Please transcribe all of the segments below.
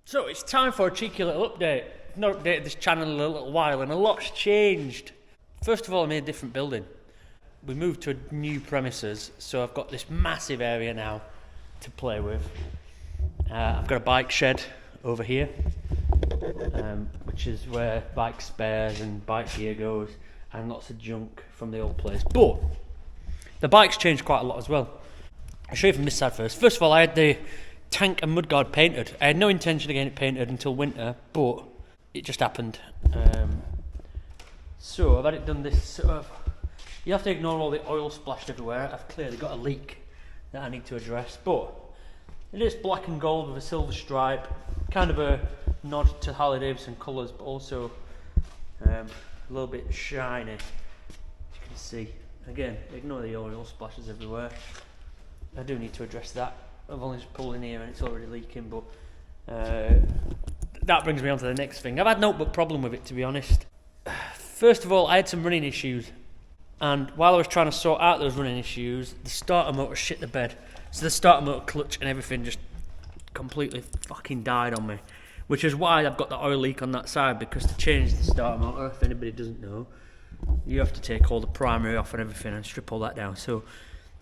So it's time for a cheeky little update. I've not updated this channel in a little while and a lot's changed. First of all, I'm in a different building. We moved to a new premises, so I've got this massive area now to play with. I've got a bike shed over here, which is where bike spares and bike gear goes, and lots of junk from the old place. But the bike's changed quite a lot as well. I'll show you from this side first. First of all, I had the tank and mudguard painted. I had no intention of getting it painted until winter, but it just happened. So I've had it done this sort of... You have to ignore all the oil splashed everywhere. I've clearly got a leak that I need to address, but it is black and gold with a silver stripe, kind of a nod to Harley Davidson colours, but also a little bit shiny, as you can see. Again, ignore the oil splashes everywhere. I do need to address that. I've only just pulled in here and it's already leaking, but that brings me on to the next thing. I've had no but problem with it, to be honest. First of all, I had some running issues, and while I was trying to sort out those running issues, the starter motor shit the bed. So the starter motor clutch and everything just completely fucking died on me, which is why I've got the oil leak on that side, because to change the starter motor, if anybody doesn't know, you have to take all the primary off and everything and strip all that down. So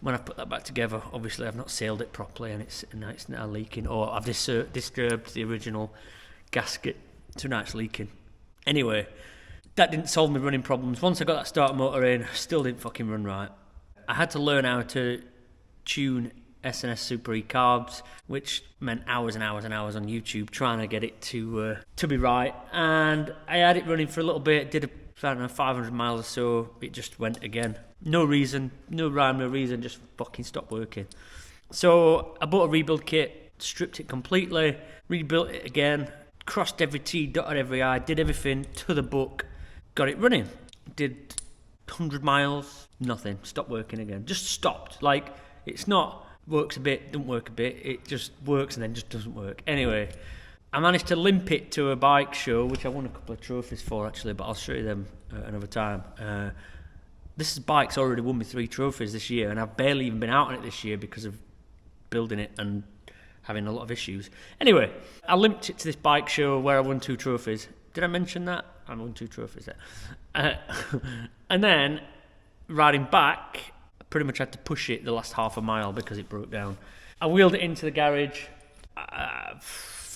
when I put that back together, obviously I've not sealed it properly and it's now leaking, or I've disturbed the original gasket, so now it's leaking. Anyway, that didn't solve my running problems. Once I got that starter motor in, I still didn't fucking run right. I had to learn how to tune S&S Super E carbs, which meant hours and hours and hours on YouTube trying to get it to be right. And I had it running for a little bit, did 500 miles or so, it just went again. No reason, no rhyme, no reason, just fucking stopped working. So I bought a rebuild kit, stripped it completely, rebuilt it again, crossed every T, dotted every I, did everything to the book, got it running. Did 100 miles, nothing, stopped working again. Just stopped. Like, it's not works a bit, don't work a bit, it just works and then just doesn't work. Anyway, I managed to limp it to a bike show, which I won a couple of trophies for actually, but I'll show you them another time. This bike's already won me 3 trophies this year, and I've barely even been out on it this year because of building it and having a lot of issues. Anyway, I limped it to this bike show where I won 2 trophies. Did I mention that? I won 2 trophies there. And then, riding back, I pretty much had to push it the last half a mile because it broke down. I wheeled it into the garage.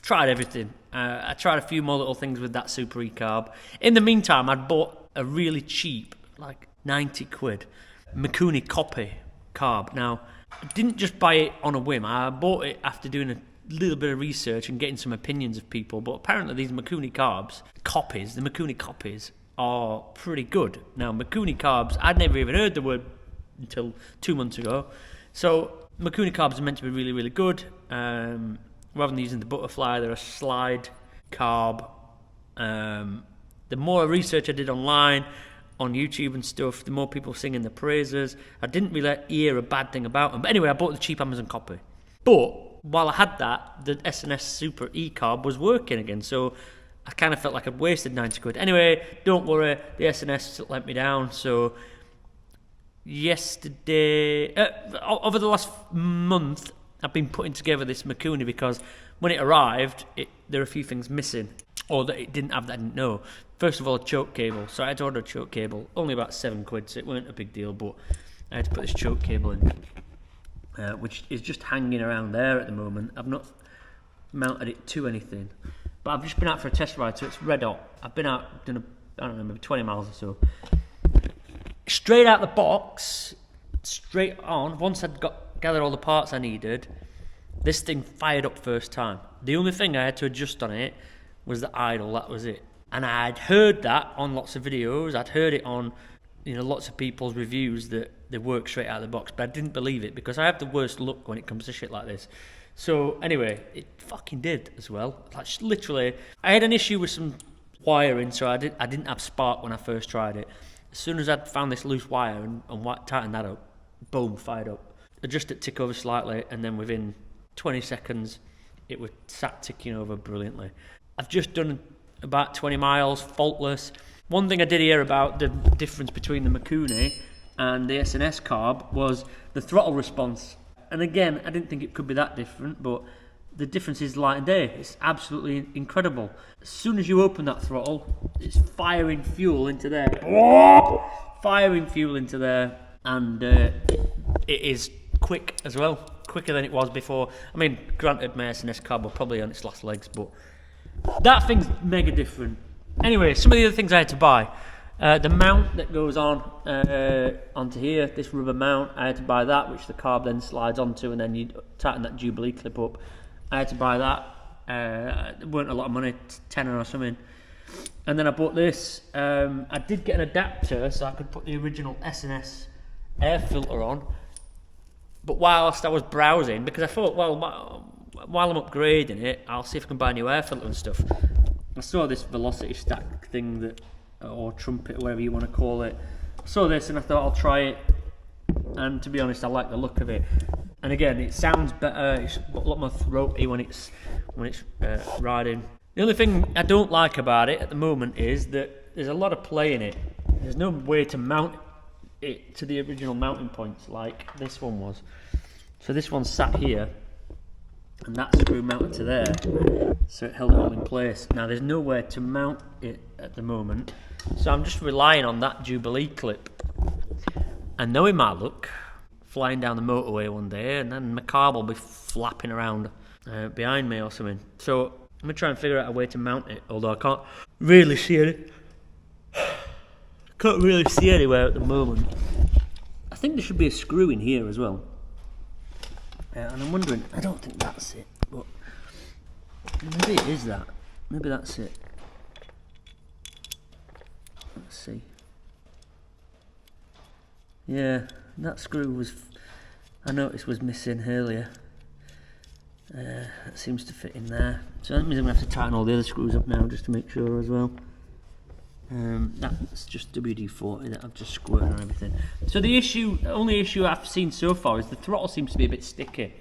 Tried everything. I tried a few more little things with that Super E carb. In the meantime, I'd bought a really cheap, like 90 quid, Mikuni copy carb. Now, I didn't just buy it on a whim. I bought it after doing a little bit of research and getting some opinions of people, but apparently these Mikuni carbs, copies, the Mikuni copies, are pretty good. Now, Mikuni carbs, I'd never even heard the word until 2 months ago. So, Mikuni carbs are meant to be really, really good. Rather than using the butterfly, they're a slide carb. The more research I did online, on YouTube and stuff, the more people singing the praises. I didn't really hear a bad thing about them. But anyway, I bought the cheap Amazon copy. But while I had that, the S&S Super E carb was working again. So I kind of felt like I'd wasted 90 quid. Anyway, don't worry, the S&S let me down. So yesterday, over the last month, I've been putting together this Mikuni because when it arrived, there are a few things missing, or that it didn't have that I didn't know. First of all, a choke cable. So I had to order a choke cable, only about 7 quid, so it weren't a big deal, but I had to put this choke cable in, which is just hanging around there at the moment. I've not mounted it to anything, but I've just been out for a test ride, so it's red hot. I've been out, done I don't know, maybe 20 miles or so. Straight out the box, straight on, once I'd gathered all the parts I needed, this thing fired up first time. The only thing I had to adjust on it was the idle, that was it. And I'd heard that on lots of videos, I'd heard it on lots of people's reviews that they work straight out of the box, but I didn't believe it because I have the worst luck when it comes to shit like this. So anyway, it fucking did as well. Like literally, I had an issue with some wiring, so I didn't have spark when I first tried it. As soon as I'd found this loose wire and tightened that up, boom, fired up. Adjust it tick over slightly, and then within 20 seconds, it was sat ticking over brilliantly. I've just done about 20 miles, faultless. One thing I did hear about the difference between the Mikuni and the S&S carb was the throttle response. And again, I didn't think it could be that different, but the difference is light and day. It's absolutely incredible. As soon as you open that throttle, it's firing fuel into there. Firing fuel into there, and it is quick as well. Quicker than it was before. I mean, granted, my S&S Carb were probably on its last legs, but that thing's mega different. Anyway, some of the other things I had to buy. The mount that goes on onto here, this rubber mount, I had to buy that, which the carb then slides onto, and then you tighten that Jubilee clip up. I had to buy that. It weren't a lot of money, tenner or something. And then I bought this. I did get an adapter so I could put the original S&S air filter on. But whilst I was browsing, because I thought, well, while I'm upgrading it, I'll see if I can buy a new air filter and stuff. I saw this velocity stack thing that, or trumpet, whatever you want to call it. I saw this and I thought I'll try it. And to be honest, I like the look of it. And again, it sounds better. It's a lot more throaty when it's riding. The only thing I don't like about it at the moment is that there's a lot of play in it. There's no way to mount it to the original mounting points like this one was. So this one sat here, and that screw mounted to there, so it held it all in place. Now there's nowhere to mount it at the moment, so I'm just relying on that Jubilee clip. And knowing my luck, flying down the motorway one day, and then my car will be flapping around behind me or something. So I'm gonna try and figure out a way to mount it, although I can't really see it. Can't really see anywhere at the moment. I think there should be a screw in here as well. And I'm wondering, I don't think that's it, but maybe it is that. Maybe that's it. Let's see. Yeah, that screw was, I noticed, was missing earlier. That seems to fit in there. So that means I'm going to have to tighten all the other screws up now just to make sure as well. That's just WD-40 that I've just squirted on everything. So the only issue I've seen so far is the throttle seems to be a bit sticky.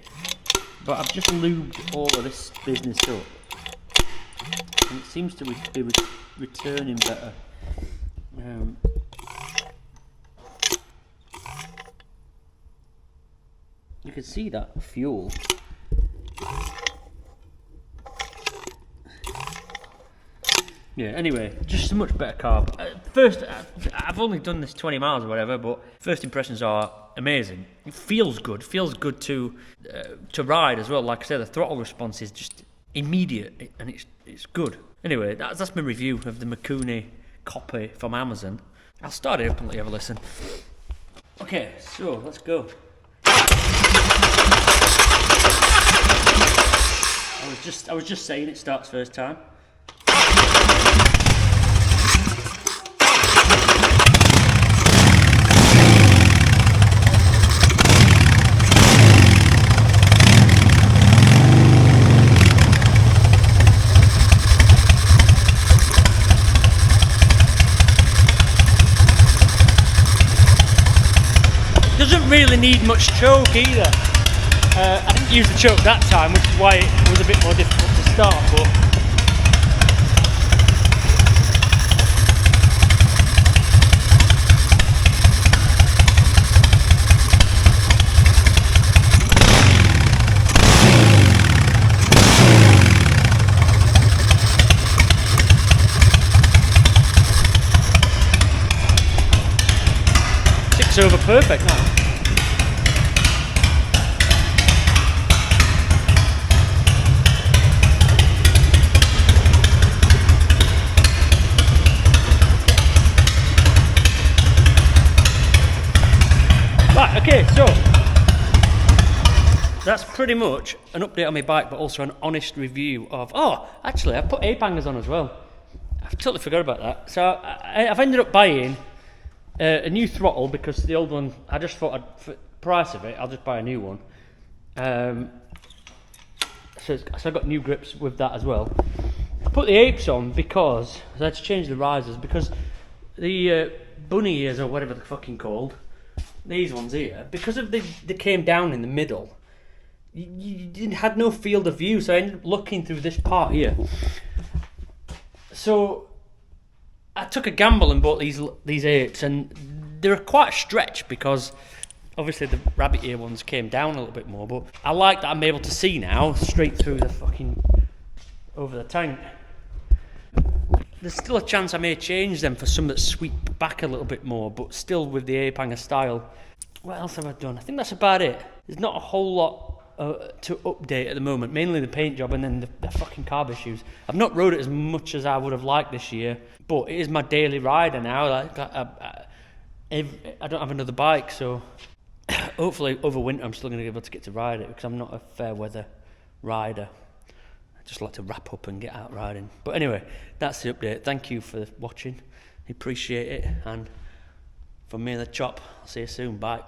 But I've just lubed all of this business up, and it seems to be returning better. You can see that fuel. Yeah, anyway, just a much better carb. First, I've only done this 20 miles or whatever, but first impressions are amazing. It feels good to ride as well. Like I said, the throttle response is just immediate, and it's good. Anyway, that's my review of the Mikuni copy from Amazon. I'll start it up and let you have a listen. Okay, so let's go. I was just saying it starts first time. Doesn't really need much choke either. I didn't use the choke that time, which is why it was a bit more difficult to start, but ticks over perfect now. Right, okay, so that's pretty much an update on my bike, but also an honest review of... Oh, actually, I put ape hangers on as well. I've totally forgot about that. So I've ended up buying a new throttle, because the old one, I just thought, for the price of it, I'll just buy a new one. So I got new grips with that as well. I put the apes on because I had to change the risers, because the bunny ears, or whatever they're fucking called, these ones here, because of they came down in the middle, you had no field of view, so I ended up looking through this part here. So I took a gamble and bought these apes, and they're quite a stretch, because Obviously the rabbit ear ones came down a little bit more, but I like that I'm able to see now straight through the fucking over the tank. There's still a chance I may change them for some that sweep back a little bit more, but still with the ape hanger style. What else have I done? I think that's about it. There's not a whole lot to update at the moment, mainly the paint job and then the fucking carb issues. I've not rode it as much as I would have liked this year, but it is my daily rider now. Like, I don't have another bike, so hopefully over winter I'm still going to be able to get to ride it, because I'm not a fair weather rider. I just like to wrap up and get out riding. But anyway, that's the update. Thank you for watching. I appreciate it. And from me and the chop, I'll see you soon. Bye.